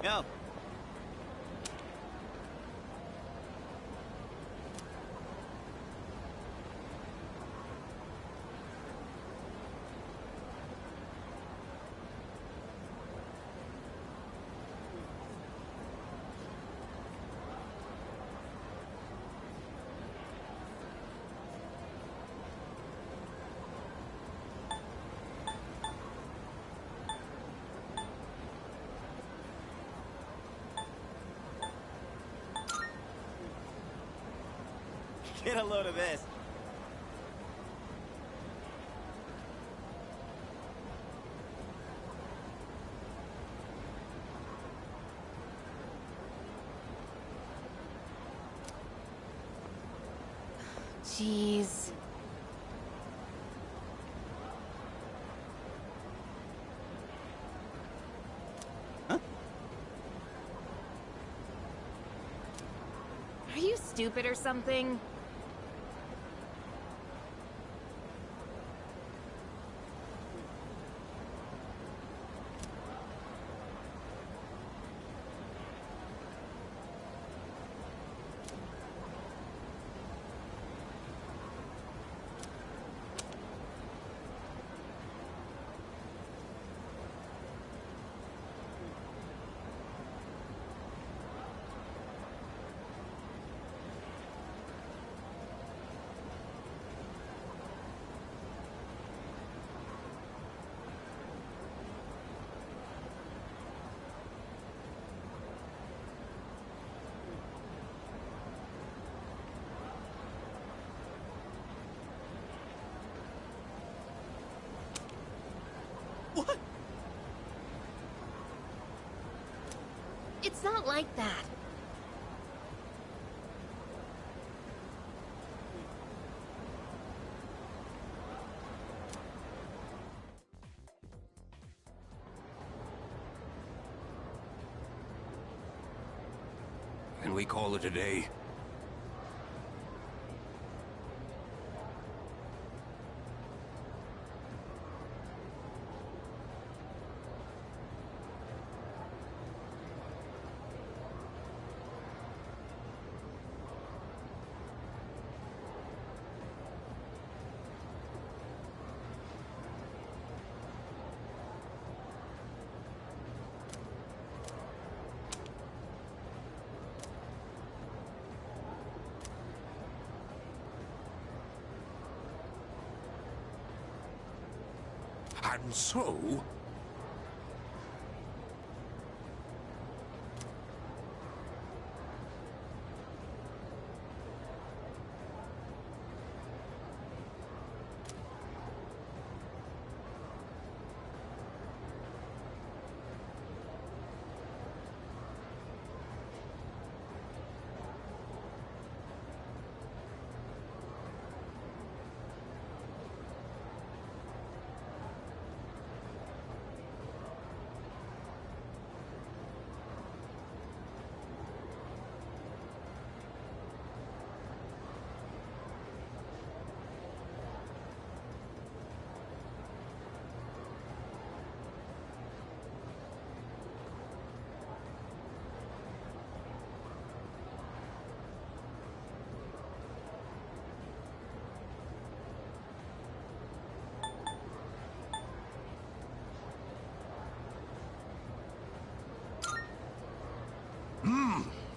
go. Get a load of this. Jeez. Huh? Are you stupid or something? What? It's not like that. Can we call it a day? And so...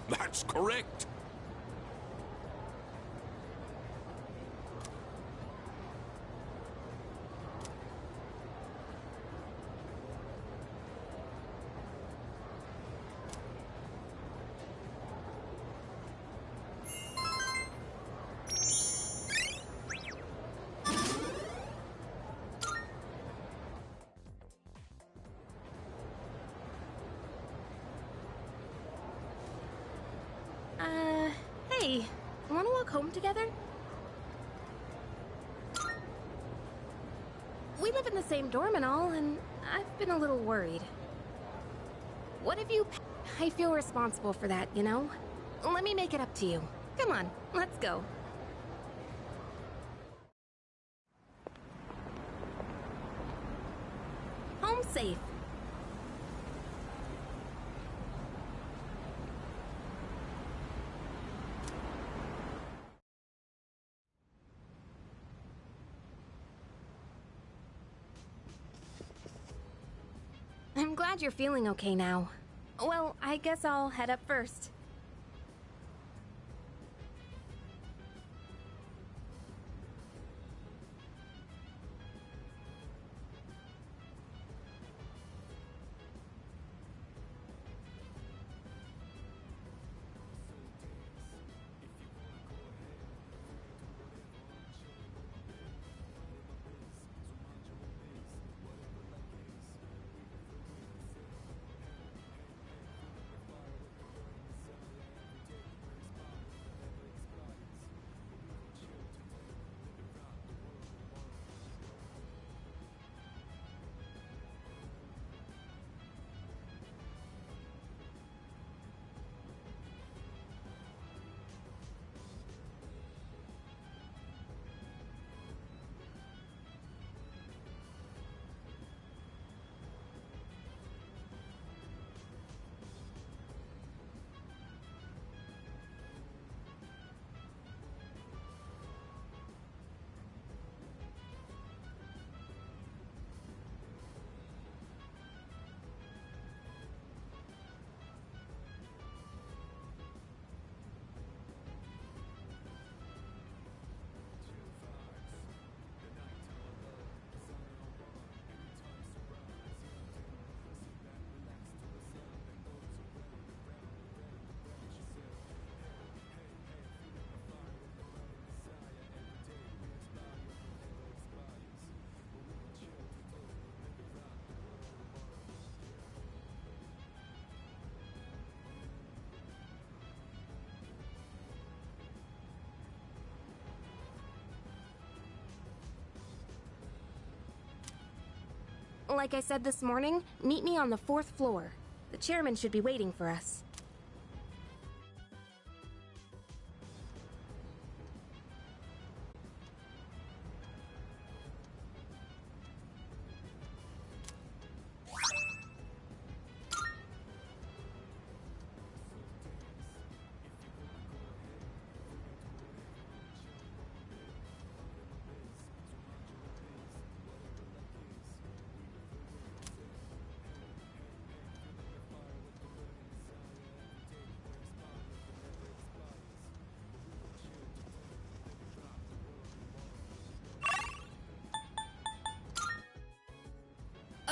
That's correct. Hey, wanna walk home together? We live in the same dorm and all, and I've been a little worried. What if you... I feel responsible for that, you know? Let me make it up to you. Come on, let's go. Home safe. I'm glad you're feeling okay now. Well, I guess I'll head up first. Like I said this morning, meet me on the 4th floor. The chairman should be waiting for us.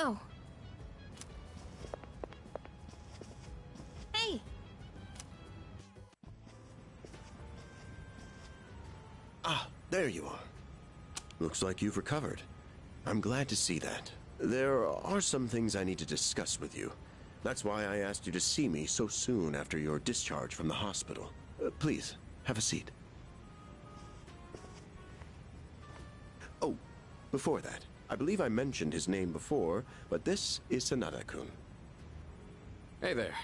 Oh. Hey! Ah, there you are. Looks like you've recovered. I'm glad to see that. There are some things I need to discuss with you. That's why I asked you to see me so soon after your discharge from the hospital. Please, have a seat. Oh, before that, I believe I mentioned his name before, but this is Sanada-kun. Hey there.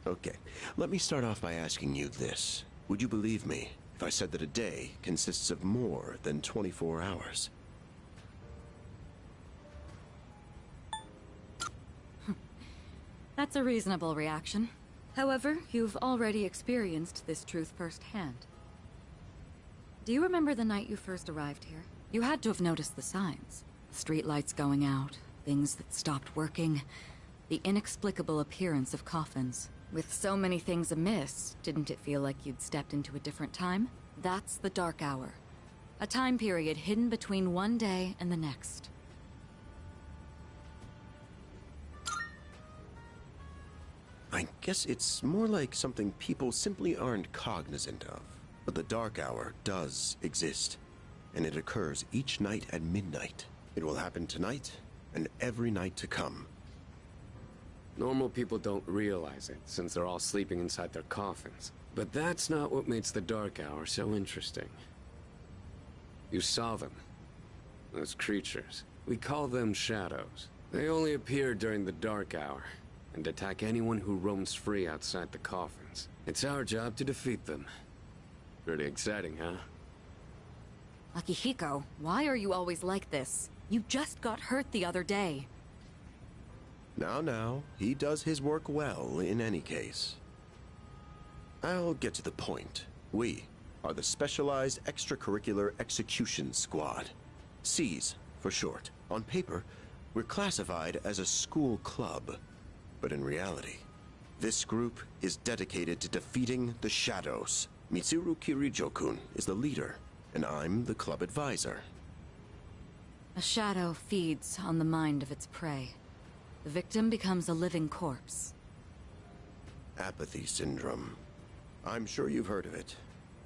Okay, let me start off by asking you this. Would you believe me if I said that a day consists of more than 24 hours? That's a reasonable reaction. However, you've already experienced this truth firsthand. Do you remember the night you first arrived here? You had to have noticed the signs. Streetlights going out, things that stopped working, the inexplicable appearance of coffins. With so many things amiss, didn't it feel like you'd stepped into a different time? That's the Dark Hour. A time period hidden between one day and the next. I guess it's more like something people simply aren't cognizant of. But the Dark Hour does exist, and it occurs each night at midnight. It will happen tonight, and every night to come. Normal people don't realize it, since they're all sleeping inside their coffins. But that's not what makes the Dark Hour so interesting. You saw them. Those creatures. We call them shadows. They only appear during the Dark Hour, and attack anyone who roams free outside the coffins. It's our job to defeat them. Pretty exciting, huh? Akihiko, why are you always like this? You just got hurt the other day. Now, he does his work well in any case. I'll get to the point. We are the Specialized Extracurricular Execution Squad. SEAS, for short. On paper, We're classified as a school club, but in reality, this group is dedicated to defeating the Shadows. Mitsuru Kirijo-kun is the leader, and I'm the club advisor. A shadow feeds on the mind of its prey. The victim becomes a living corpse. Apathy syndrome. I'm sure you've heard of it.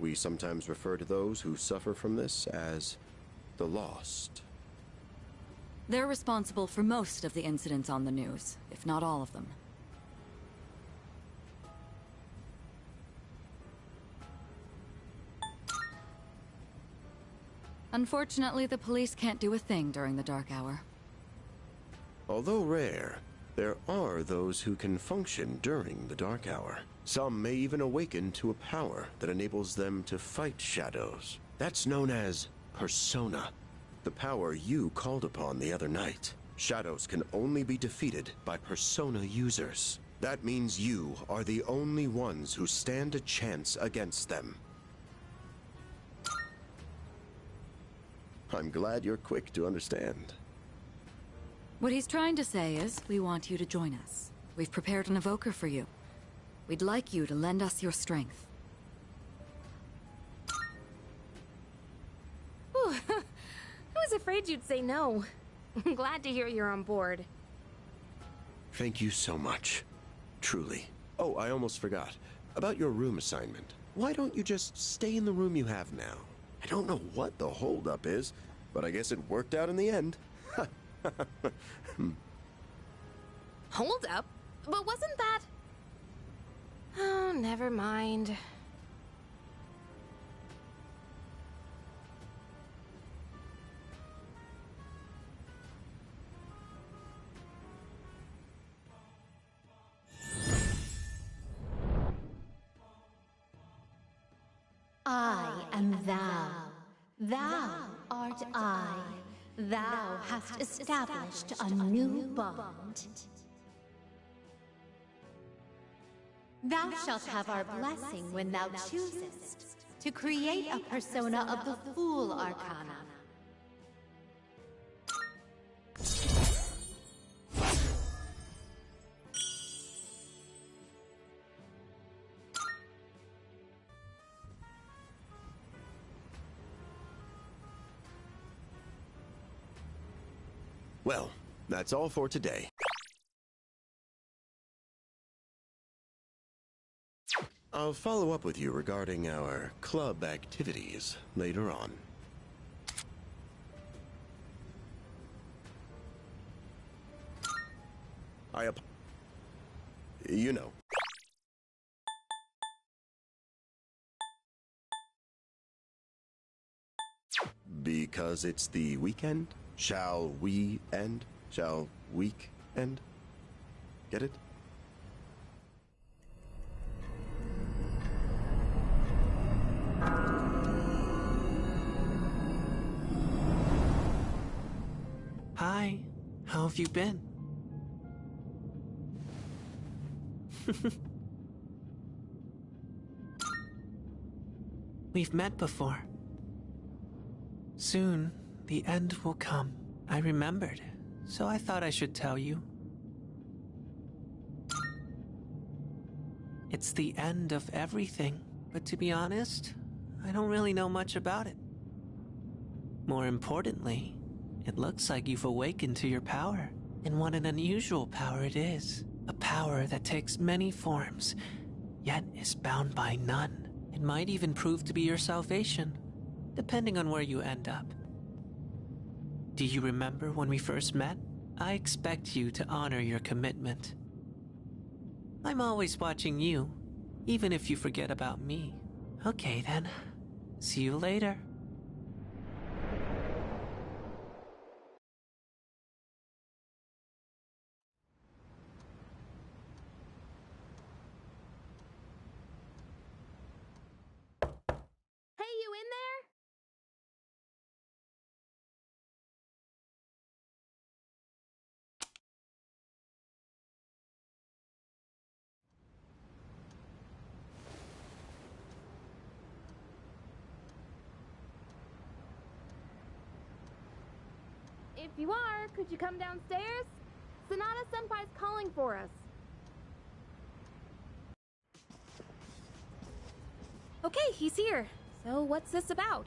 We sometimes refer to those who suffer from this as the Lost. They're responsible for most of the incidents on the news, if not all of them. Unfortunately, the police can't do a thing during the dark hour. Although rare, there are those who can function during the dark hour. Some may even awaken to a power that enables them to fight shadows. That's known as persona, the power you called upon the other night. Shadows can only be defeated by persona users. That means you are the only ones who stand a chance against them. I'm glad you're quick to understand. What he's trying to say is, we want you to join us. We've prepared an evoker for you. We'd like you to lend us your strength. Whew. I was afraid you'd say no. I'm glad to hear you're on board. Thank you so much. Truly. Oh, I almost forgot. About your room assignment. Why don't you just stay in the room you have now? I don't know what the holdup is, but I guess it worked out in the end. Hold up? But wasn't that... Oh, never mind. I am thou. Thou art I. Thou hast established a new bond. Thou shalt have our blessing when thou choosest to create a persona of the Fool Arcana. Well, that's all for today. I'll follow up with you regarding our club activities later on. You know. Because it's the weekend? Shall we end? Shall week end? Get it? Hi, how have you been? We've met before. Soon, the end will come. I remembered, so I thought I should tell you. It's the end of everything, but to be honest, I don't really know much about it. More importantly, it looks like you've awakened to your power, and what an unusual power it is. A power that takes many forms, yet is bound by none. It might even prove to be your salvation, depending on where you end up. Do you remember when we first met? I expect you to honor your commitment. I'm always watching you, even if you forget about me. Okay then, see you later. Hey, you in there? you are, could you come downstairs? Sonata-senpai's calling for us. Okay, he's here. So what's this about?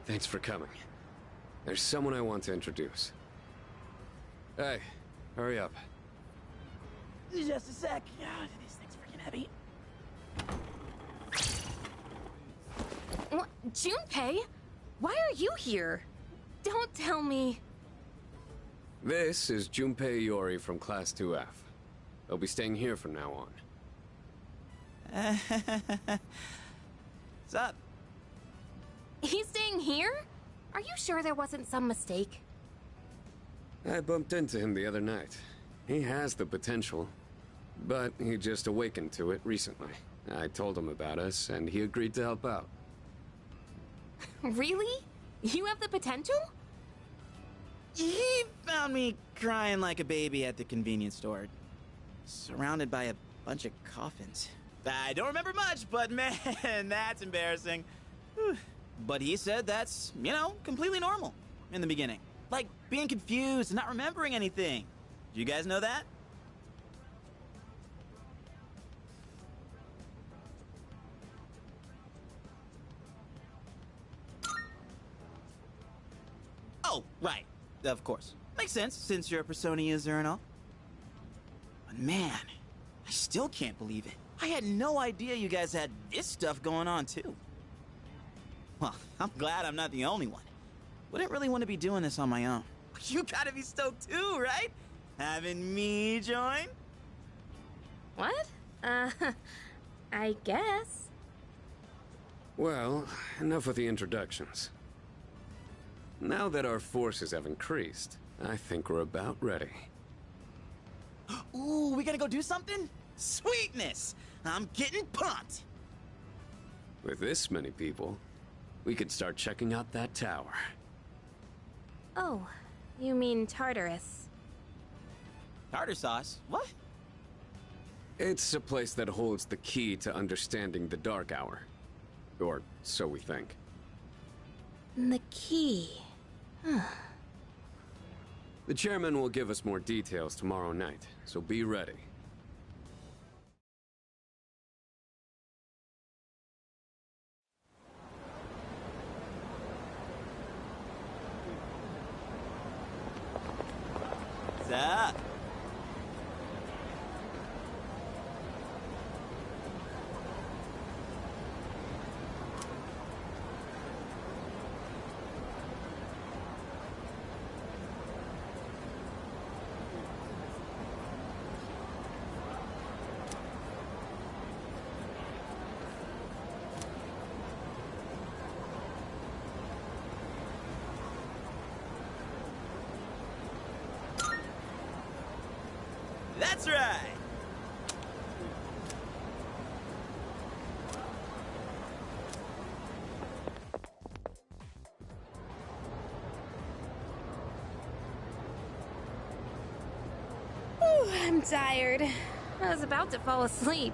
Thanks for coming. There's someone I want to introduce. Hey, hurry up. Just a sec. God, these things freaking heavy. What? Junpei? Why are you here? Don't tell me. This is Junpei Iori from Class 2F. They'll be staying here from now on. What's up? He's staying here? Are you sure there wasn't some mistake? I bumped into him the other night. He has the potential, but he just awakened to it recently. I told him about us, and he agreed to help out. Really? You have the potential? He found me crying like a baby at the convenience store, surrounded by a bunch of coffins. I don't remember much, but man, that's embarrassing. Whew. But he said that's, completely normal in the beginning. Like being confused and not remembering anything. Do you guys know that? Oh, right. Of course. Makes sense, since you're a Persona user and all. But man, I still can't believe it. I had no idea you guys had this stuff going on, too. Well, I'm glad I'm not the only one. Wouldn't really want to be doing this on my own. You gotta be stoked too, right? Having me join? What? I guess. Well, enough with the introductions. Now that our forces have increased, I think we're about ready. Ooh, we gotta go do something? Sweetness! I'm getting pumped! With this many people, we could start checking out that tower. Oh, you mean Tartarus. Tartar sauce? What? It's a place that holds the key to understanding the Dark Hour. Or so we think. The key. The chairman will give us more details tomorrow night, so be ready. What's up? That's right! Whew, I'm tired. I was about to fall asleep.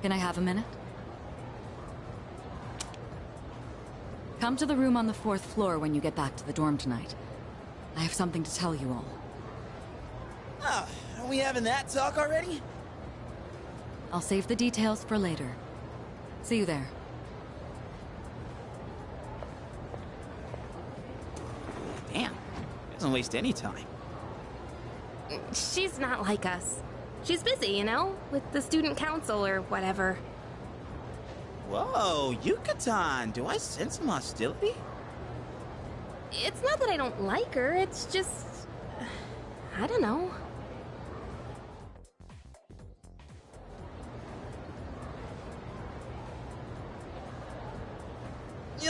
Can I have a minute? Come to the room on the 4th floor when you get back to the dorm tonight. I have something to tell you all. Oh, are we having that talk already? I'll save the details for later. See you there. Damn, doesn't waste any time. She's not like us. She's busy, you know, with the student council or whatever. Whoa, Yucatan, do I sense some hostility? It's not that I don't like her, it's just... I don't know.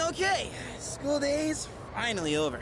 Okay, school day's finally over.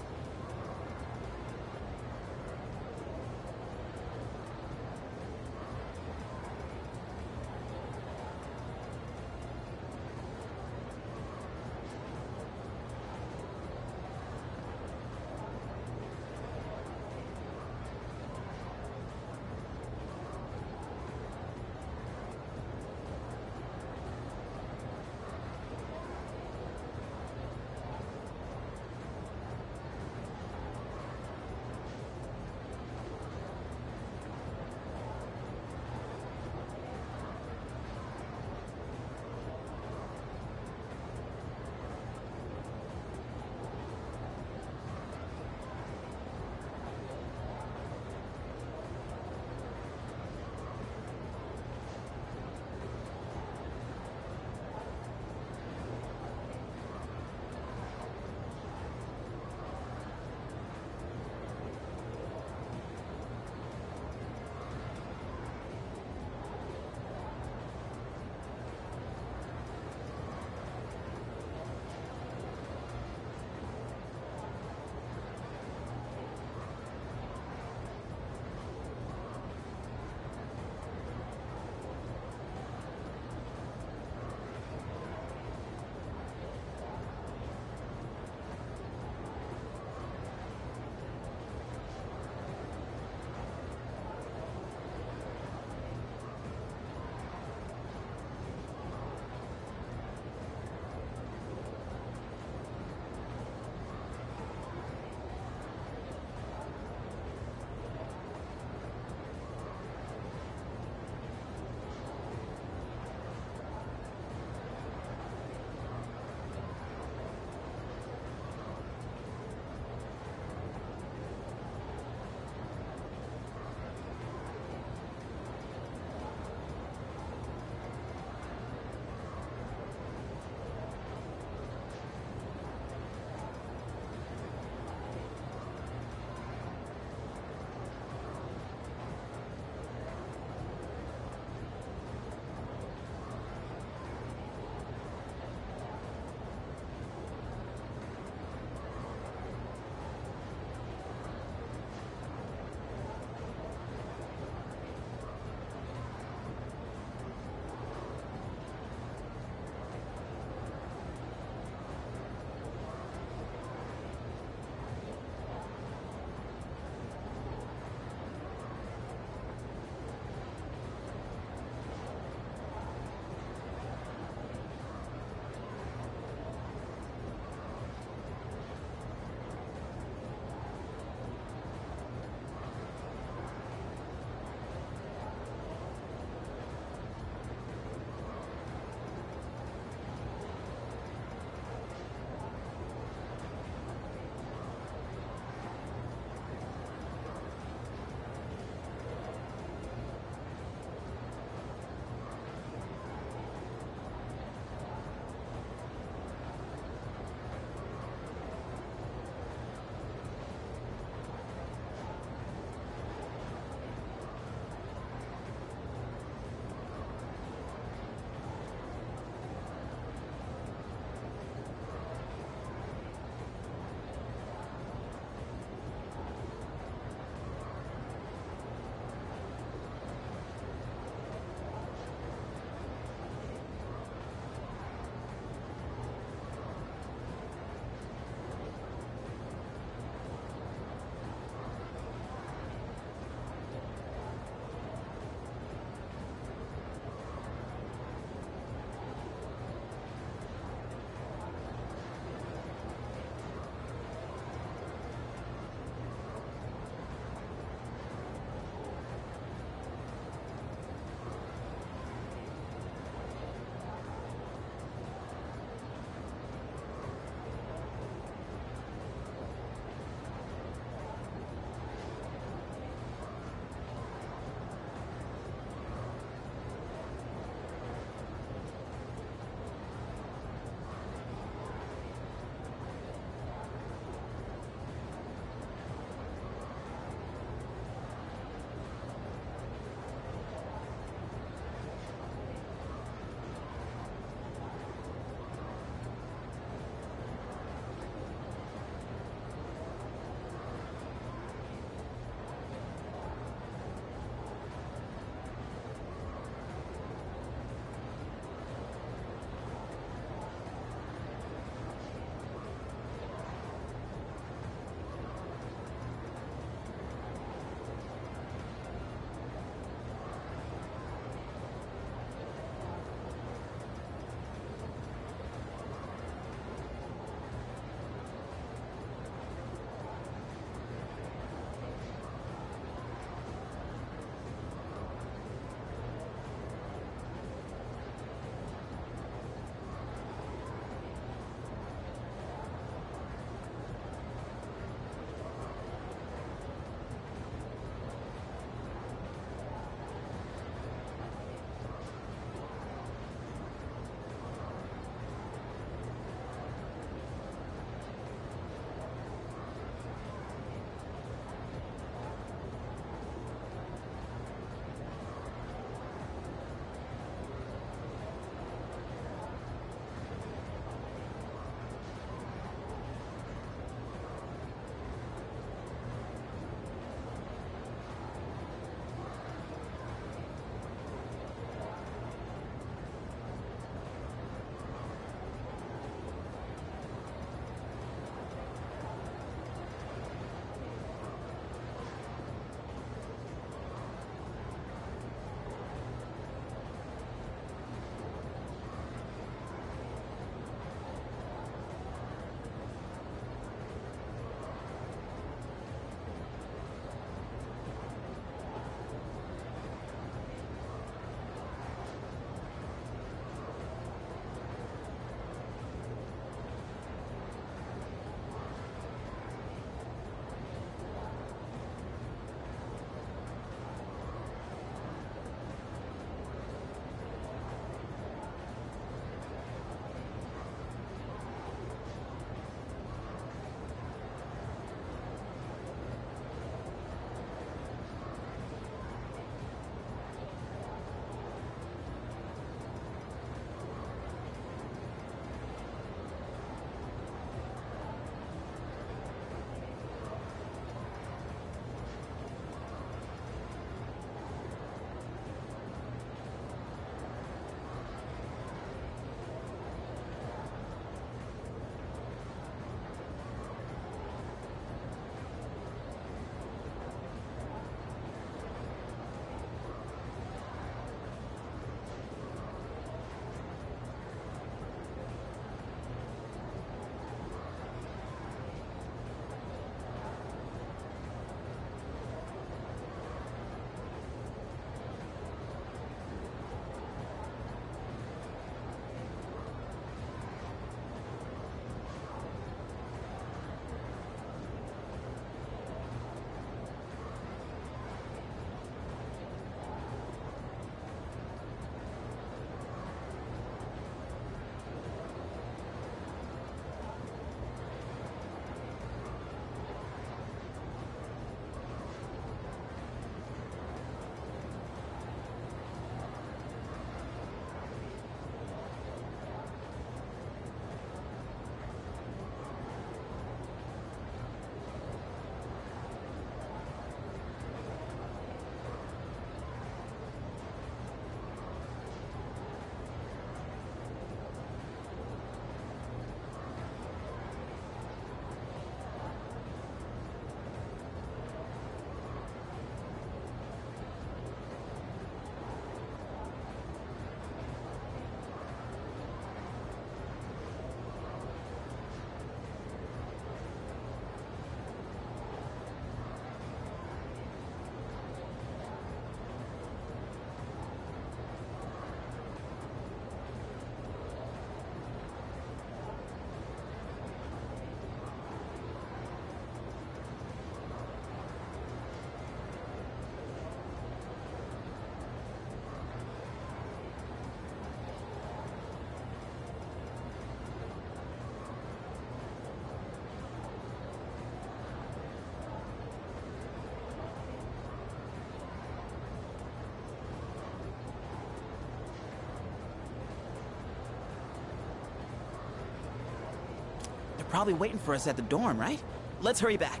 probably waiting for us at the dorm, right? Let's hurry back.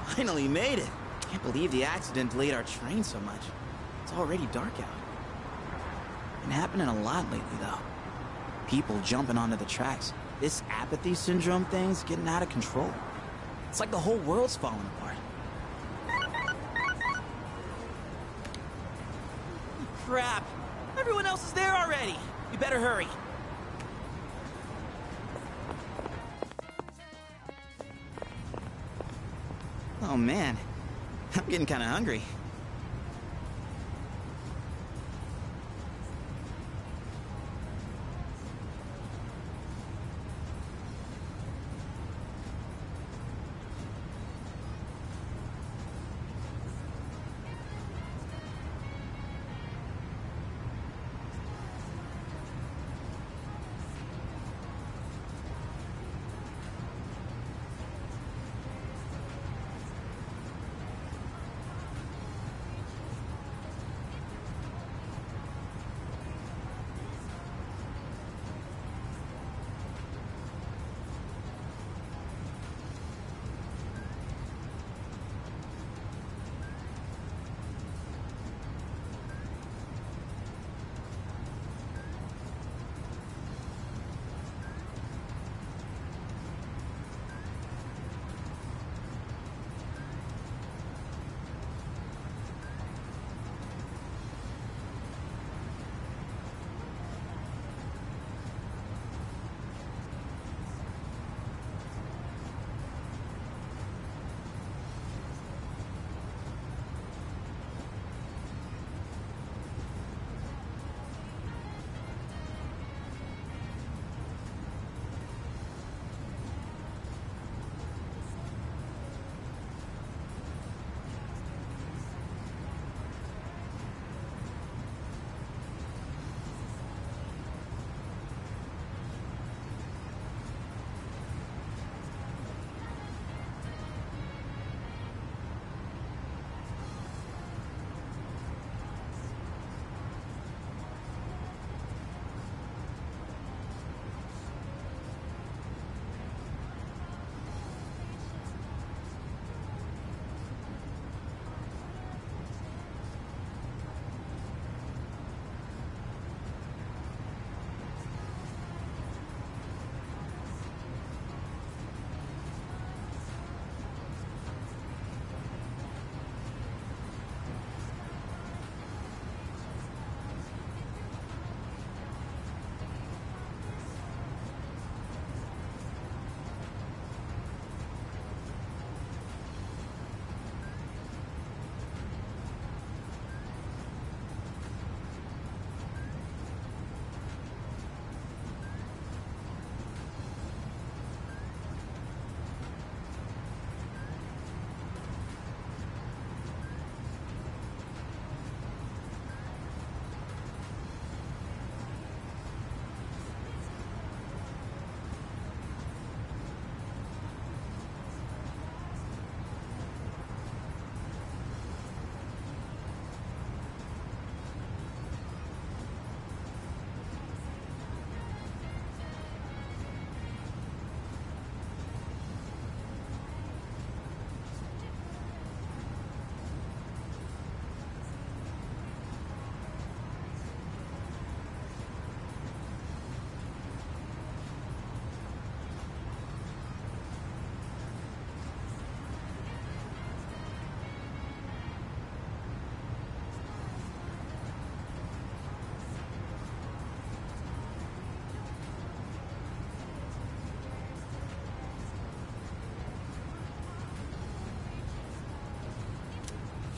Finally made it. Can't believe the accident delayed our train so much. It's already dark out. Been happening a lot lately, though. People jumping onto the tracks. This apathy syndrome thing's getting out of control. It's like the whole world's falling apart. Crap! Everyone else is there already! We better hurry. Oh man, I'm getting kinda hungry.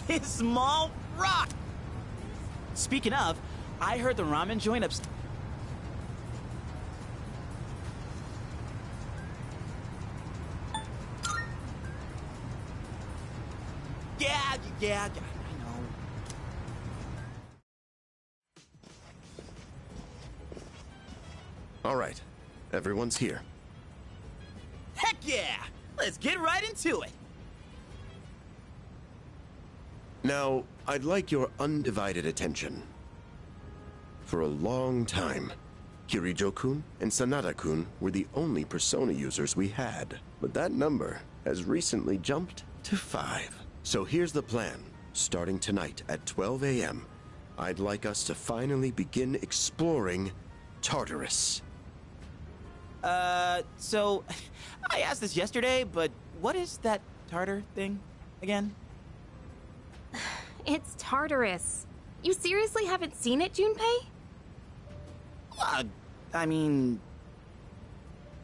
His small rock! Speaking of, I heard the ramen joint upstairs. Yeah, I know. All right, everyone's here. Heck yeah! let's get right into it. Now, I'd like your undivided attention. For a long time, Kirijo-kun and Sanada-kun were the only Persona users we had. But that number has recently jumped to 5. So here's the plan. Starting tonight at 12 a.m., I'd like us to finally begin exploring Tartarus. So, I asked this yesterday, but what is that Tartar thing again? It's Tartarus. You seriously haven't seen it, Junpei? I mean...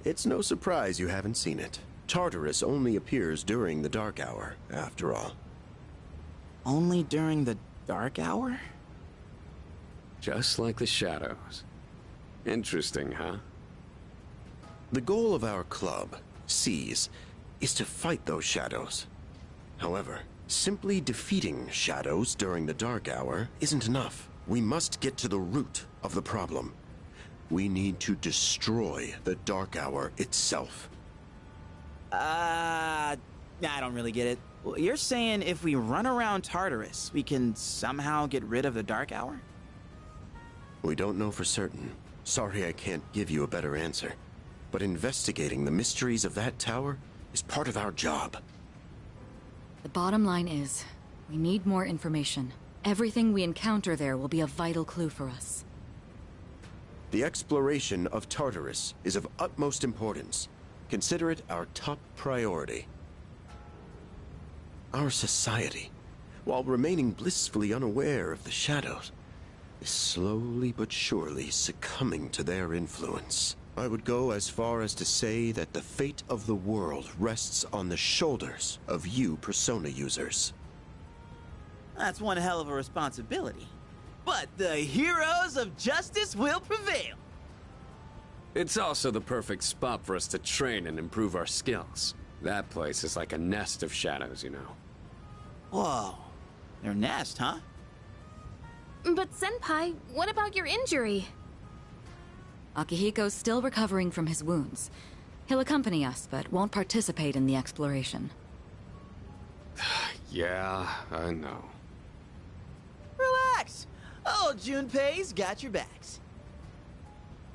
It's no surprise you haven't seen it. Tartarus only appears during the dark hour, after all. Only during the dark hour? Just like the shadows. Interesting, huh? The goal of our club, Seize, is to fight those shadows. However, simply defeating shadows during the dark hour isn't enough. We must get to the root of the problem. We need to destroy the dark hour itself. I don't really get it. You're saying if we run around Tartarus, we can somehow get rid of the dark hour? We don't know for certain. Sorry I can't give you a better answer. But investigating the mysteries of that tower is part of our job. The bottom line is, we need more information. Everything we encounter there will be a vital clue for us. The exploration of Tartarus is of utmost importance. Consider it our top priority. Our society, while remaining blissfully unaware of the shadows, is slowly but surely succumbing to their influence. I would go as far as to say that the fate of the world rests on the shoulders of you Persona users. That's one hell of a responsibility. But the heroes of justice will prevail. It's also the perfect spot for us to train and improve our skills. That place is like a nest of shadows, you know. Whoa. Their nest, huh? But Senpai, what about your injury? Akihiko's still recovering from his wounds. He'll accompany us, but won't participate in the exploration. Yeah, I know. Relax. Oh, Junpei's got your backs.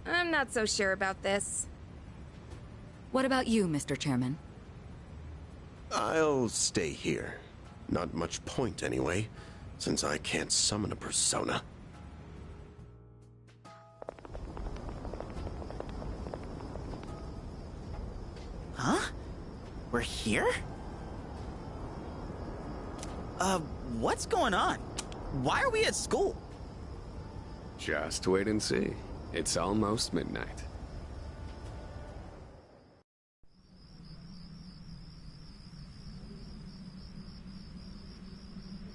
I'm not so sure about this. What about you, Mr. Chairman? I'll stay here. Not much point anyway, since I can't summon a persona. Huh? We're here? What's going on? Why are we at school? Just wait and see. It's almost midnight.